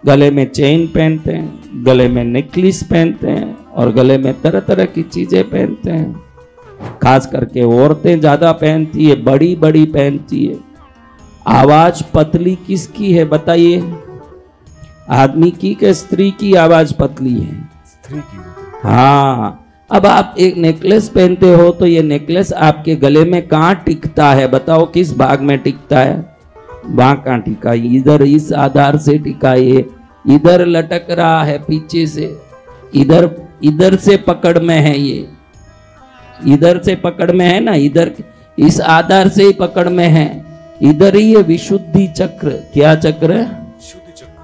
गले में चेन पहनते हैं, गले में नेकलेस पहनते हैं और गले में तरह तरह की चीजें पहनते हैं। खास करके औरतें ज्यादा पहनती है, बड़ी बड़ी पहनती है। आवाज पतली किसकी है बताइए? आदमी की कि स्त्री की आवाज पतली है? स्त्री की। हाँ, अब आप एक नेकलेस पहनते हो तो ये नेकलेस आपके गले में कहाँ टिकता है? बताओ किस भाग में टिकता है? वहां कहाँ टिका? इधर इस आधार से टिका, ये इधर लटक रहा है पीछे से, इधर इधर से पकड़ में है, ये इधर से पकड़ में है ना, इधर इस आधार से ही पकड़ में है, इधर ही है विशुद्धि चक्र। क्या चक्र है?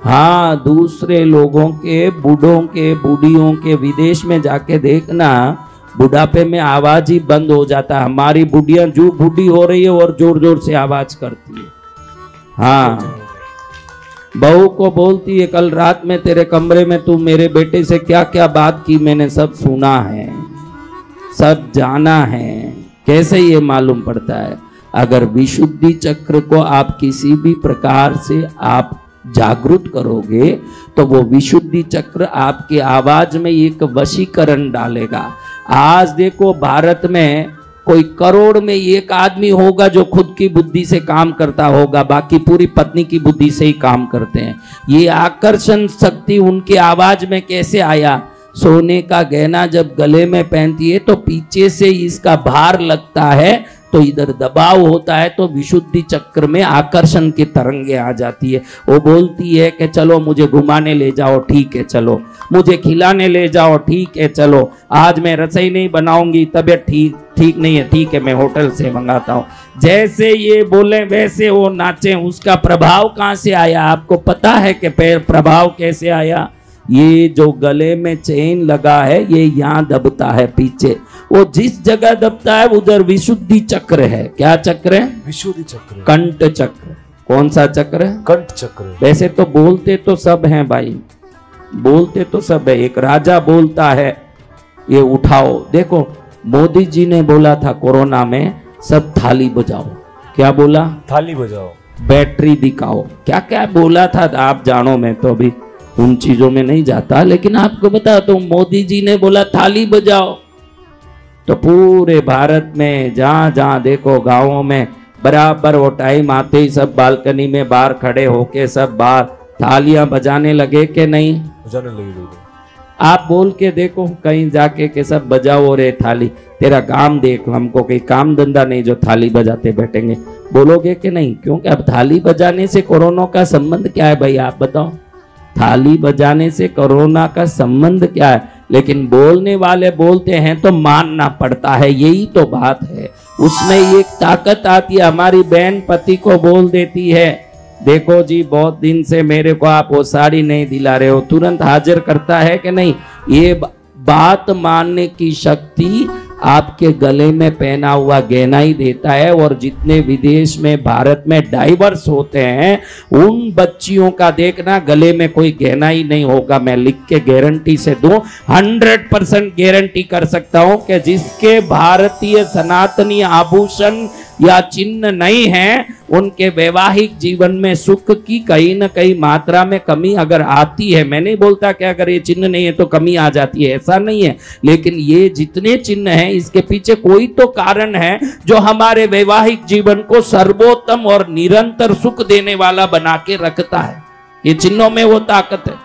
हाँ, दूसरे लोगों के, बूढ़ों के, बूढ़ियों के, विदेश में जाके देखना, बुढ़ापे में आवाज ही बंद हो जाता है। हमारी बुढ़ियां जो बूढ़ी हो रही है और जोर जोर से आवाज करती है। हाँ, बहू को बोलती है कल रात में तेरे कमरे में तू मेरे बेटे से क्या क्या बात की, मैंने सब सुना है, सब जाना है। कैसे ये मालूम पड़ता है? अगर विशुद्धि चक्र को आप किसी भी प्रकार से आप जागृत करोगे तो वो विशुद्धि चक्र आपके आवाज में एक वशीकरण डालेगा। आज देखो भारत में कोई करोड़ में एक आदमी होगा जो खुद की बुद्धि से काम करता होगा, बाकी पूरी पत्नी की बुद्धि से ही काम करते हैं। ये आकर्षण शक्ति उनके आवाज में कैसे आया? सोने का गहना जब गले में पहनती है तो पीछे से इसका भार लगता है तो इधर दबाव होता है, तो विशुद्धि चक्र में आकर्षण की तरंगे आ जाती है। वो बोलती है कि चलो मुझे घुमाने ले जाओ, ठीक है चलो, मुझे खिलाने ले जाओ, ठीक है चलो, आज मैं रसोई नहीं बनाऊंगी, तबीयत ठीक नहीं है, ठीक है मैं होटल से मंगाता हूँ। जैसे ये बोले वैसे वो नाचे। उसका प्रभाव कहाँ से आया? आपको पता है कि प्रभाव कैसे आया? ये जो गले में चेन लगा है ये यहाँ दबता है पीछे, वो जिस जगह दबता है उधर विशुद्धि चक्र है। क्या चक्र है? विशुद्धि चक्र, कंठ चक्र। कौन सा चक्र है? कंठ चक्र। वैसे तो बोलते तो सब हैं भाई, बोलते तो सब है। एक राजा बोलता है ये उठाओ। देखो मोदी जी ने बोला था कोरोना में सब थाली बजाओ। क्या बोला? थाली बजाओ, बैटरी दिखाओ, क्या क्या बोला था आप जानो। मैं तो अभी उन चीजों में नहीं जाता, लेकिन आपको बता तो मोदी जी ने बोला थाली बजाओ, तो पूरे भारत में जहां जहां देखो गांवों में बराबर वो टाइम आते ही सब बालकनी में बाहर खड़े होके सब बाहर थालियां बजाने लगे कि नहीं? बजाने लगे। आप बोल के देखो कहीं जाके के सब बजाओ रे थाली, तेरा काम देख, हमको कहीं काम धंधा नहीं जो थाली बजाते बैठेंगे, बोलोगे कि नहीं? क्योंकि अब थाली बजाने से कोरोना का संबंध क्या है भाई? आप बताओ, थाली बजाने से कोरोना का संबंध क्या है? लेकिन बोलने वाले बोलते हैं तो मानना पड़ता है, यही तो बात है। उसमें एक ताकत आती है। हमारी बहन पति को बोल देती है देखो जी बहुत दिन से मेरे को आप वो साड़ी नहीं दिला रहे हो, तुरंत हाजिर करता है कि नहीं? ये बात मानने की शक्ति आपके गले में पहना हुआ गहना ही देता है। और जितने विदेश में भारत में डाइवर्स होते हैं उन बच्चियों का देखना गले में कोई गहना ही नहीं होगा। मैं लिख के गारंटी से दूं, 100% गारंटी कर सकता हूं कि जिसके भारतीय सनातनी आभूषण या चिन्ह नहीं है उनके वैवाहिक जीवन में सुख की कहीं न कहीं मात्रा में कमी अगर आती है। मैं नहीं बोलता कि अगर ये चिन्ह नहीं है तो कमी आ जाती है, ऐसा नहीं है, लेकिन ये जितने चिन्ह हैं इसके पीछे कोई तो कारण है जो हमारे वैवाहिक जीवन को सर्वोत्तम और निरंतर सुख देने वाला बना के रखता है। ये चिन्हों में वो ताकत है,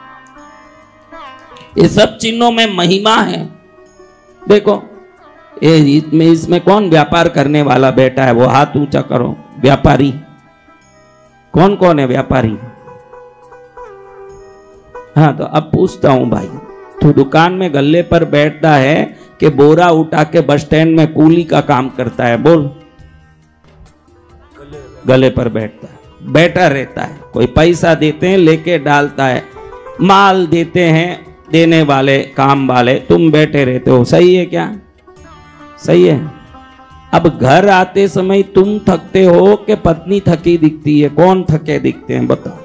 ये सब चिन्हों में महिमा है। देखो इसमें कौन व्यापार करने वाला बैठा है? वो हाथ ऊंचा करो। व्यापारी कौन कौन है? व्यापारी। हाँ, तो अब पूछता हूं भाई, तू दुकान में गल्ले पर बैठता है कि बोरा उठा के बस स्टैंड में कूली का काम करता है? बोल। गले पर बैठता है, बैठा रहता है। कोई पैसा देते हैं लेके डालता है, माल देते हैं देने वाले काम वाले, तुम बैठे रहते हो। सही है क्या? सही है। अब घर आते समय तुम थकते हो कि पत्नी थकी दिखती है? कौन थके दिखते हैं बताओ?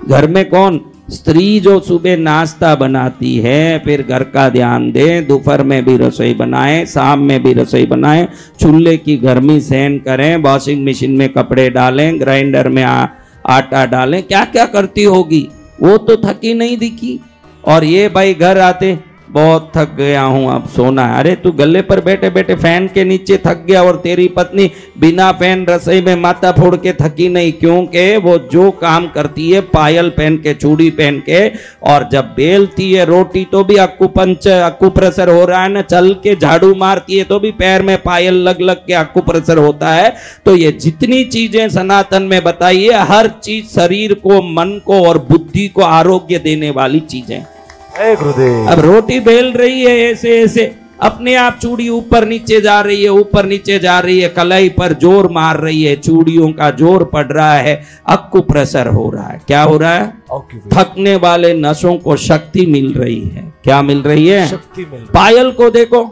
घर में कौन? स्त्री जो सुबह नाश्ता बनाती है, फिर घर का ध्यान दे, दोपहर में भी रसोई बनाए, शाम में भी रसोई बनाए, चूल्हे की गर्मी सहन करें, वॉशिंग मशीन में कपड़े डालें, ग्राइंडर में आटा डालें, क्या क्या करती होगी? वो तो थकी नहीं दिखी। और ये भाई घर आते बहुत थक गया हूं, अब सोना है। अरे तू गले पर बैठे बैठे फैन के नीचे थक गया, और तेरी पत्नी बिना फैन रसोई में माथा फोड़ के थकी नहीं, क्योंकि वो जो काम करती है पायल पहन के, चूड़ी पहन के, और जब बेलती है रोटी तो भी अक्यूप्रेशर हो रहा है ना, चल के झाड़ू मारती है तो भी पैर में पायल लग लग के अक्यूप्रेशर होता है। तो ये जितनी चीजें सनातन में बताई है, हर चीज शरीर को, मन को और बुद्धि को आरोग्य देने वाली चीजें। अब रोटी बेल रही है ऐसे ऐसे, अपने आप चूड़ी ऊपर नीचे जा रही है, ऊपर नीचे जा रही है, कलाई पर जोर मार रही है, चूड़ियों का जोर पड़ रहा है, अक्यूप्रेशर हो रहा है। क्या हो रहा है? थकने वाले नसों को शक्ति मिल रही है। क्या मिल रही है? शक्ति मिल रही है। पायल को देखो,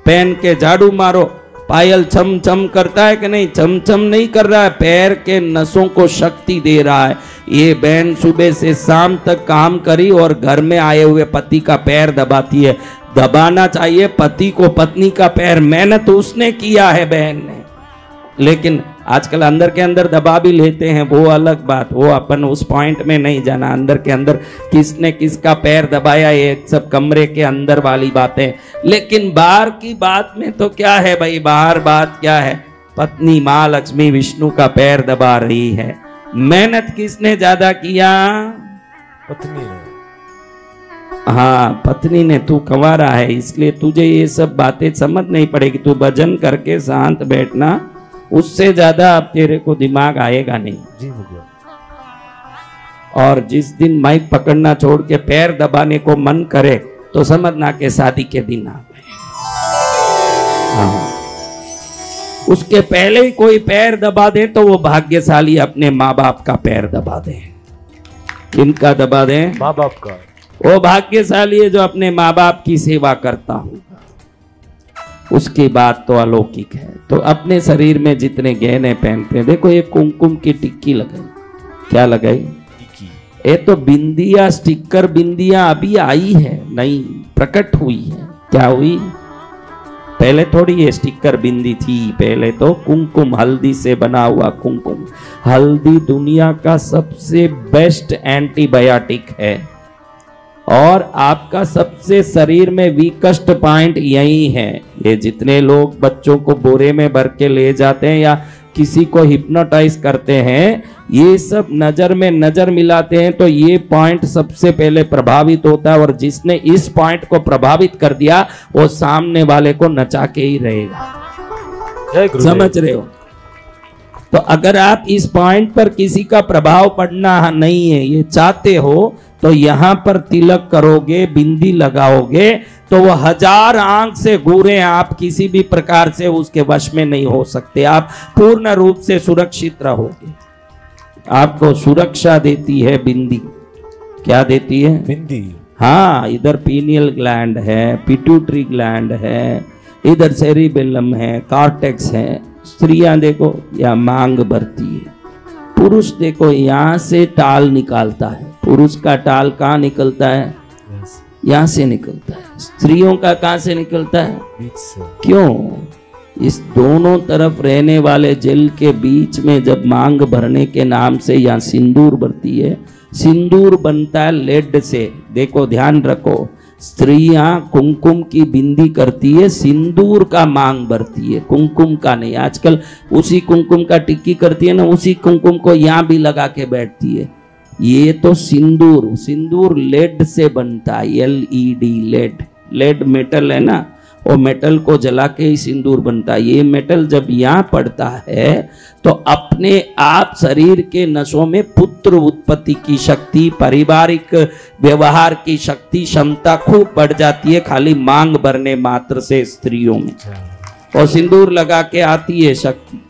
पहन के झाड़ू मारो, पायल छम छम करता है कि नहीं? छम छम नहीं कर रहा है, पैर के नसों को शक्ति दे रहा है। ये बहन सुबह से शाम तक काम करी और घर में आए हुए पति का पैर दबाती है। दबाना चाहिए पति को पत्नी का पैर, मेहनत उसने किया है बहन ने। लेकिन आजकल अंदर के अंदर दबा भी लेते हैं, वो अलग बात, वो अपन उस पॉइंट में नहीं जाना। अंदर के अंदर किसने किसका पैर दबाया, ये सब कमरे के अंदर वाली बातें। लेकिन बाहर की बात में तो क्या है भाई, बाहर बात क्या है? पत्नी माँ लक्ष्मी विष्णु का पैर दबा रही है। मेहनत किसने ज्यादा किया? पत्नी ने। हाँ, पत्नी ने। तू कंवारा है इसलिए तुझे ये सब बातें समझ नहीं पड़ेगी। तू भजन करके शांत बैठना, उससे ज्यादा अब तेरे को दिमाग आएगा नहीं जी। और जिस दिन माइक पकड़ना छोड़ के पैर दबाने को मन करे तो समझना के शादी के दिन आ गए। हाँ, उसके पहले ही कोई पैर दबा दे तो वो भाग्यशाली अपने माँ बाप का पैर दबा दे। किनका दबा दे? माँ बाप का। वो भाग्यशाली है जो अपने माँ बाप की सेवा करता हूँ, उसकी बात तो अलौकिक है। तो अपने शरीर में जितने गहने पहनते हैं, देखो ये कुमकुम की टिक्की लगाई। क्या लगाई? टिक्की। ये तो बिंदिया, स्टिकर बिंदिया अभी आई है, नई प्रकट हुई है। क्या हुई? पहले थोड़ी ये स्टिकर बिंदी थी, पहले तो कुमकुम, हल्दी से बना हुआ कुमकुम। हल्दी दुनिया का सबसे बेस्ट एंटीबायोटिक है, और आपका सबसे शरीर में वीकेस्ट पॉइंट यही है। ये जितने लोग बच्चों को बोरे में भर के ले जाते हैं या किसी को हिप्नोटाइज करते हैं, ये सब नजर में नजर मिलाते हैं तो ये पॉइंट सबसे पहले प्रभावित होता है, और जिसने इस पॉइंट को प्रभावित कर दिया वो सामने वाले को नचा के ही रहेगा। समझ रहे हो? तो अगर आप इस पॉइंट पर किसी का प्रभाव पड़ना नहीं है, ये चाहते हो, तो यहां पर तिलक करोगे, बिंदी लगाओगे, तो वो 1000 आंख से घूरे, आप किसी भी प्रकार से उसके वश में नहीं हो सकते। आप पूर्ण रूप से सुरक्षित रहोगे। आपको सुरक्षा देती है बिंदी। क्या देती है? बिंदी। हाँ, इधर पीनियल ग्लैंड है, पिट्यूटरी ग्लैंड है, इधर सेरिबेलम है, कॉर्टेक्स है। स्त्रियां देखो या मांग भरती है, पुरुष देखो यहाँ से टाल निकालता है। पुरुष का टाल कहाँ निकलता है? यहाँ से निकलता है। स्त्रियों का कहाँ से निकलता है? बीच से। क्यों? इस दोनों तरफ रहने वाले जेल के बीच में जब मांग भरने के नाम से यहाँ सिंदूर भरती है, सिंदूर बनता है लेड से। देखो, ध्यान रखो, स्त्रियां कुमकुम की बिंदी करती है, सिंदूर का मांग भरती है, कुमकुम का नहीं। आजकल उसी कुमकुम का टिक्की करती है ना, उसी कुमकुम को यहाँ भी लगा के बैठती है। ये तो सिंदूर, सिंदूर लेड से बनता है, LED, लेड। लेड मेटल है ना, वो मेटल को जला के ही सिंदूर बनता है। ये मेटल जब यहाँ पड़ता है तो अपने आप शरीर के नसों में पुत्र उत्पत्ति की शक्ति, पारिवारिक व्यवहार की शक्ति, क्षमता खूब बढ़ जाती है, खाली मांग भरने मात्र से स्त्रियों में। और सिंदूर लगा के आती है शक्ति।